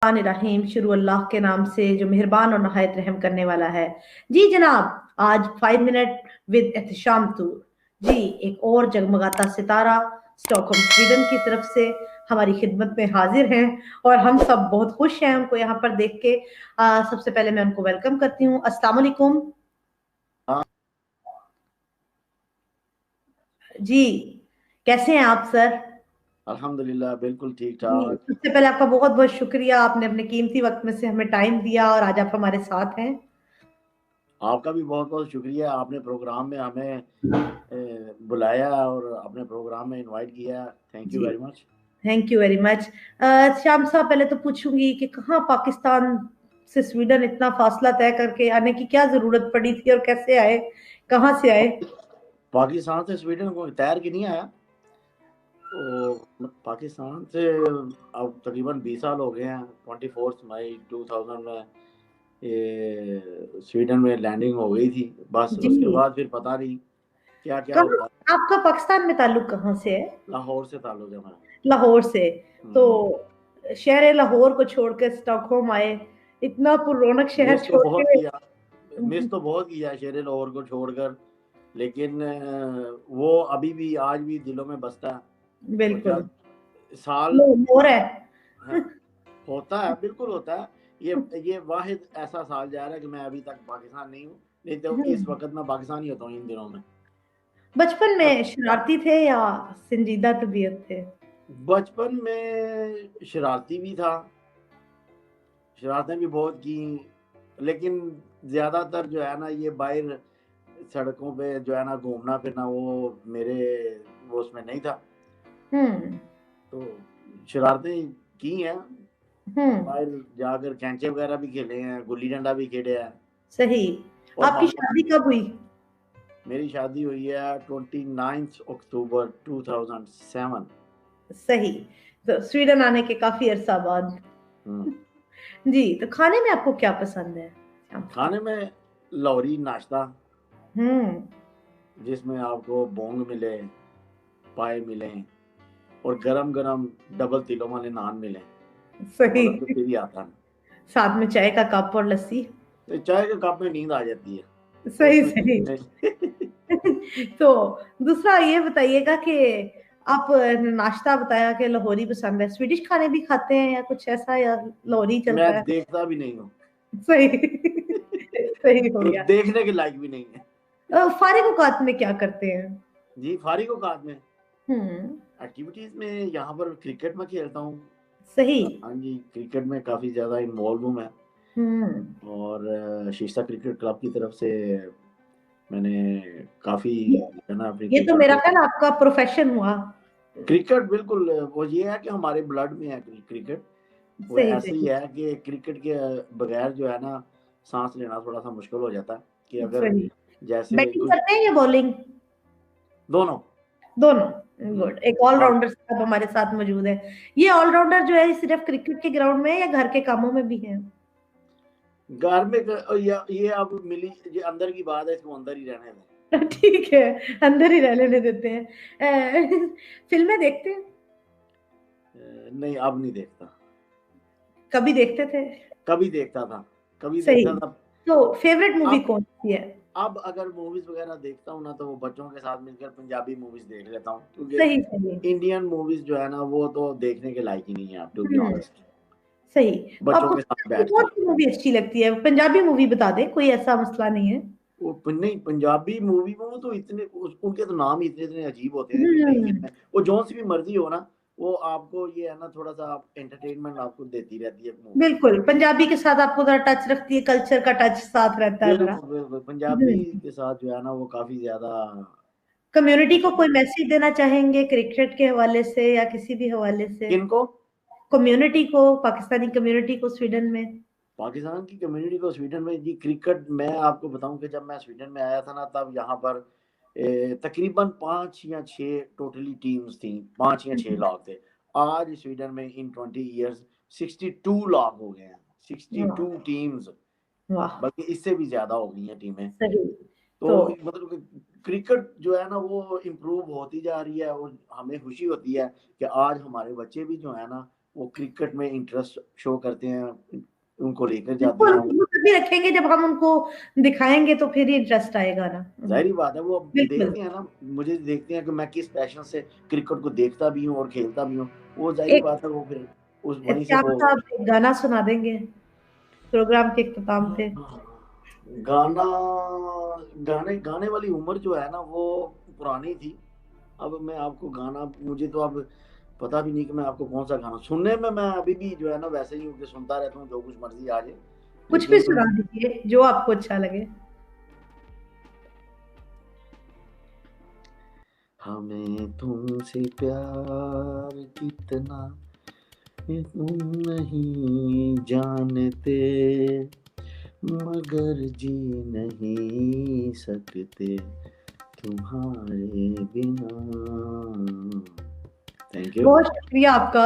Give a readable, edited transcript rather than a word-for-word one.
रहीम शुरू अल्लाह के नाम से जो मेहरबान और नहायत रहम करने वाला है। जी जनाब, आज 5 मिनट विद एहतशाम तू। जी, एक और जगमगाता सितारा स्टॉकहोम स्वीडन की तरफ से हमारी खिदमत में हाजिर हैं और हम सब बहुत खुश हैं उनको यहाँ पर देख के। सबसे पहले मैं उनको वेलकम करती हूँ। अस्सलाम वालेकुम। हाँ। जी, कैसे हैं आप सर? अल्हम्दुलिल्लाह बिल्कुल ठीक जी, ठाक। सबसे पहले आपका बहुत बहुत शुक्रिया, आपने अपने कीमती वक्त में से हमें टाइम दिया और आज आप हमारे साथ हैं। आपका भी बहुत बहुत शुक्रिया, आपने प्रोग्राम में हमें बुलाया और अपने प्रोग्राम में इनवाइट किया। Thank you ji, very much. Thank you very much. Shyam sahab, पहले तो पूछूंगी कि कहाँ पाकिस्तान से स्वीडन इतना फासला तय करके आने की क्या जरूरत पड़ी थी और कैसे आए, कहाँ से आए? पाकिस्तान से स्वीडन को तैर के नहीं आया, तो पाकिस्तान से अब तकरीबन 20 साल हो गए हैं। 24 मई 2000 में ये स्वीडन में लैंडिंग हो गई थी। बस जी, उसके बाद फिर पता नहीं क्या क्या कहाँ होता है। आपका पाकिस्तान में ताल्लुक कहाँ से है? लाहौर से ताल्लुक है मेरा। लाहौर से। तो हम्म। शहर लाहौर को छोड़कर स्टॉकहोम आए, इतना पुरौनक शहर मिस तो छोड़ बहुत के। किया, मिस तो बहुत किया शेर लाहौर को छोड़कर, लेकिन वो अभी भी आज भी दिलों में बसता है। और बिल्कुल। जब साल लाहौर है। हाँ, होता है, बिल्कुल होता है। ये वाहिद ऐसा साल जा रहा है कि मैं अभी तक पाकिस्तान नहीं हूँ, नहीं तो इस हम्म। वक्त मैं पाकिस्तान ही होता हूँ इन दिनों में। बचपन अब में शरारती थे या संजीदा तबीयत थे? बचपन में शरारती भी था, शरारतें भी बहुत की, लेकिन ज्यादातर जो है ना ये बाहर सड़कों पे जो है ना घूमना फिरना वो मेरे वो उसमें नहीं था। हम्म। तो शरारतें की हैं, हम्म। बाहर जाकर कैंचे वगैरह भी खेले हैं, गुल्ली डंडा भी खेले हैं। सही। और आपकी मामा, शादी कब हुई? मेरी शादी हुई है 29 अक्टूबर 2007। सही। तो स्वीडन आने के काफी अरसा बाद। हम्म। जी, तो खाने में आपको क्या पसंद है श्याम साहब? खाने में लाहौरी नाश्ता, हम्म। जिसमें आपको बोंग मिले, पाए मिले, और गरम गरम डबल तिलों वाले नान मिले, तो सही। मजा तो फिर ही आता है। साथ में चाय का कप और लस्सी। तो चाय के कप में नींद आ जाती है, सही उसमें सही। नहीं। तो दूसरा ये बताइएगा कि आप नाश्ता बताया कि लाहौरी पसंद है, स्वीडिश खाने भी खाते हैं या कुछ ऐसा, या लाहौरी मैं चलता है? देखता भी नहीं हूँ। सही। सही हो तो गया। देखने के लायक भी नहीं है। फारिग औकात में क्या करते हैं? जी, फारिग औकात में हम्म। एक्टिविटीज में यहाँ पर क्रिकेट में खेलता हूँ। सही। हाँ जी, क्रिकेट में काफी ज्यादा इन्वॉल्व हूँ मैं। हम्म। और शीशा क्रिकेट क्लब की तरफ से मैंने काफी ये है ना अपनी ये तो क्रिकेट मेरा को। ख्याल आपका प्रोफेशन हुआ। क्रिकेट बिल्कुल, वो ये है कि हमारे ब्लड में है क्रिकेट। वो सही ऐसे ही सही। है कि क्रिकेट के बगैर जो है ना सांस लेना थोड़ा सा मुश्किल हो जाता है, कि अगर सही। जैसे बैटिंग कुछ करते हैं या बॉलिंग? दोनों। दोनों। हम्म। गुड, एक आप ऑलराउंडर साहब हमारे साथ मौजूद है। ये ऑलराउंडर जो है सिर्फ क्रिकेट के ग्राउंड में है या घर के कामों में भी है? घर में ये अब मिली, ये अंदर की बात है, इसको अंदर ही रहने दें। ठीक है, अंदर ही रह लेने देते हैं। फिल्में देखते हैं? नहीं, अब नहीं देखता। कभी देखते थे? कभी देखता था, कभी सही। देखता था। तो फेवरेट मूवी अब कौन सी है? अब अगर मूवीज वगैरह देखता हूँ ना, तो वो बच्चों के साथ मिलकर पंजाबी मूवीज देख लेता हूँ, सही क्योंकि सही। इंडियन मूवीज जो है ना वो तो देखने के लायक ही नहीं है, टू बी हम्म। ऑनेस्ट। सही। तो बच्चों आपको के साथ पंजाबी बैठ कौन के सी मूवी अच्छी लगती है? पंजाबी मूवी बता दे, कोई ऐसा मसला नहीं है। नहीं, पंजाबी मूवी में वो तो इतने उनके तो नाम ही इतने इतने अजीब होते हैं कि देखने हम्म। में वो जौन सी भी मर्जी हो ना, वो आपको ये है ना थोड़ा सा एंटरटेनमेंट आपको देती रहती है मूवी। बिल्कुल, पंजाबी के साथ आपको जरा टच रखती है, कल्चर का टच साथ रहता है जरा। बिल्कुल बिल्कुल, पंजाबी हम्म। के साथ जो है ना वो काफी ज्यादा कम्युनिटी को अच्छा। कोई मैसेज देना चाहेंगे क्रिकेट के हवाले से या किसी भी हवाले से? किनको? कम्युनिटी को, पाकिस्तानी कम्युनिटी को स्वीडन में। पाकिस्तान की कम्युनिटी को स्वीडन में जी, क्रिकेट मैं आपको बताऊं कि जब मैं स्वीडन में आया था ना, तब यहाँ पर तकरीबन 5 या 6 टोटली टीम्स थी, 5 या 6 हम्म। लाख थे। आज स्वीडन में इन 20 ईयर्स 62 लाख हो गए हैं, सिक्सटी वाह। टू टीम्स वाह। बल्कि इससे भी ज्यादा हो गई हैं टीमें। सही। तो तो मतलब कि क्रिकेट जो है ना वो इम्प्रूव होती जा रही है, और हमें खुशी होती है कि आज हमारे बच्चे भी जो है ना वो क्रिकेट में इंटरेस्ट शो करते हैं, उनको लेकर जाते बिल्कुल, हैं। वो तभी रखेंगे जब हम उनको दिखाएँगे तो फिर ही इंटरेस्ट आएगा ना। ज़ाहिर-सी बात है, वो अब बिल्कुल। देखते हैं ना, मुझे देखते हैं कि मैं किस पैशन से क्रिकेट को देखता भी हूँ और खेलता भी हूँ। वो ज़ाहिर-सी एक बात है, वो फिर उस वहीं से क्या वो पता आप एक गाना सुना देंगे, प्रोग्राम के इख्तिताम पे। गाना गाने गाने वाली उम्र जो है ना वो पुरानी थी। अब मैं आपको गाना, मुझे तो अब पता भी नहीं कि मैं आपको कौन-सा गाना सुनने में, मैं अभी भी जो है ना वैसे ही हूँ कि सुनता रहता हूँ जो कुछ मर्ज़ी आ जाए। कुछ भी लेकिन सुना दीजिए, जो आपको अच्छा लगे। हमें तुमसे प्यार कितना ये तुम नहीं जानते, मगर जी नहीं सकते तुम्हारे बिना। Thank you. बहुत शुक्रिया आपका।